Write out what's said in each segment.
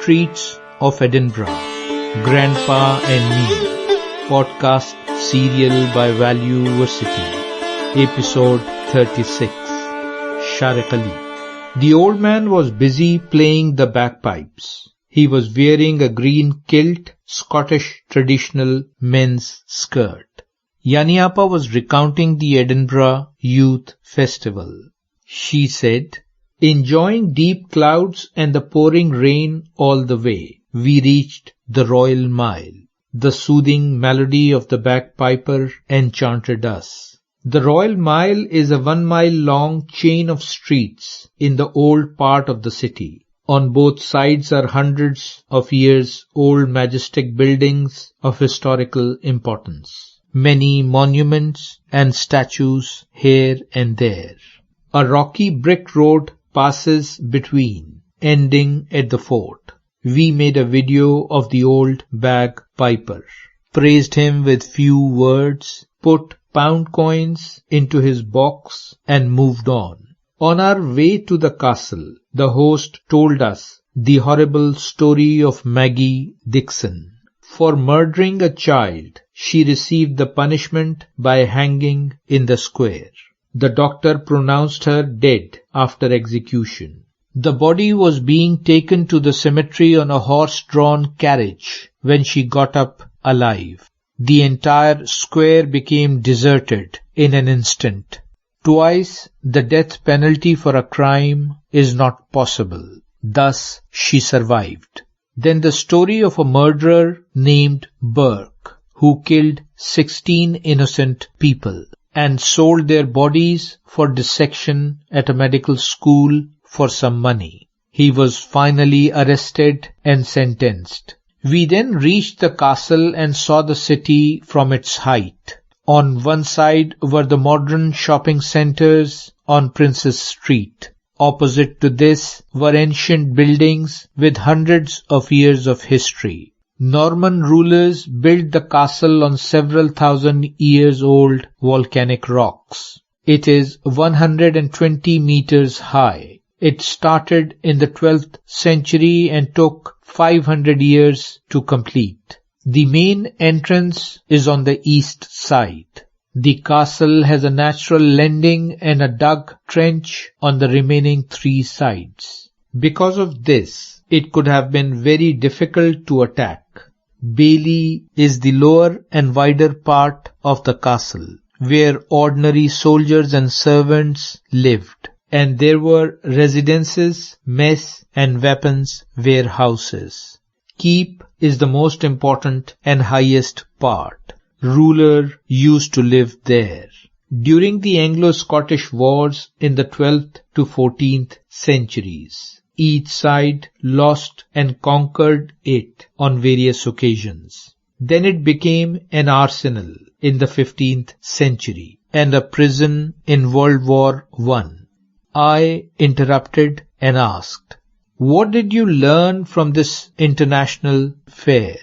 Streets of Edinburgh, Grandpa and Me, podcast serial by Valueversity, episode 36, Shariq Ali. The old man was busy playing the bagpipes. He was wearing a green kilt, Scottish traditional men's skirt. Yani Apa was recounting the Edinburgh Youth Festival. She said, "Enjoying deep clouds and the pouring rain all the way, we reached the Royal Mile. The soothing melody of the bagpiper enchanted us. The Royal Mile is a 1 mile long chain of streets in the old part of the city. On both sides are hundreds of years old majestic buildings of historical importance. Many monuments and statues here and there. A rocky brick road passes between, ending at the fort. We made a video of the old bagpiper, praised him with few words, put pound coins into his box and moved on. On our way to the castle, the host told us the horrible story of Maggie Dickson. For murdering a child, she received the punishment by hanging in the square. The doctor pronounced her dead after execution. The body was being taken to the cemetery on a horse-drawn carriage when she got up alive. The entire square became deserted in an instant. Twice the death penalty for a crime is not possible. Thus she survived. Then the story of a murderer named Burke, who killed 16 innocent people and sold their bodies for dissection at a medical school for some money. He was finally arrested and sentenced. We then reached the castle and saw the city from its height. On one side were the modern shopping centers on Princess Street. Opposite to this were ancient buildings with hundreds of years of history. Norman rulers built the castle on several thousand years old volcanic rocks. It is 120 meters high. It started in the 12th century and took 500 years to complete. The main entrance is on the east side. The castle has a natural landing and a dug trench on the remaining 3 sides. Because of this, it could have been very difficult to attack. Bailey is the lower and wider part of the castle, where ordinary soldiers and servants lived, and there were residences, mess, and weapons warehouses. Keep is the most important and highest part. Ruler used to live there. During the Anglo-Scottish Wars in the 12th to 14th centuries, each side lost and conquered it on various occasions. Then it became an arsenal in the 15th century and a prison in World War I. I interrupted and asked, "What did you learn from this international fair?"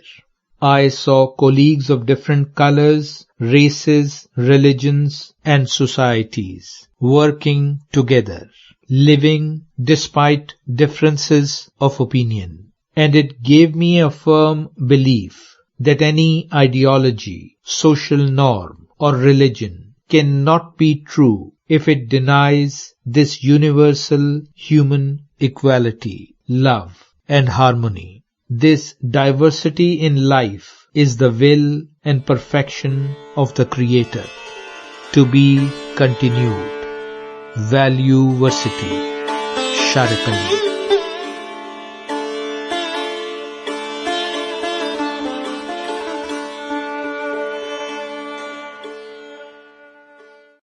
I saw colleagues of different colors, races, religions, and societies working together, living despite differences of opinion. And it gave me a firm belief that any ideology, social norm, or religion cannot be true if it denies this universal human equality, love, and harmony. This diversity in life is the will and perfection of the Creator. To be continued. Valueversity. Shariq Ali.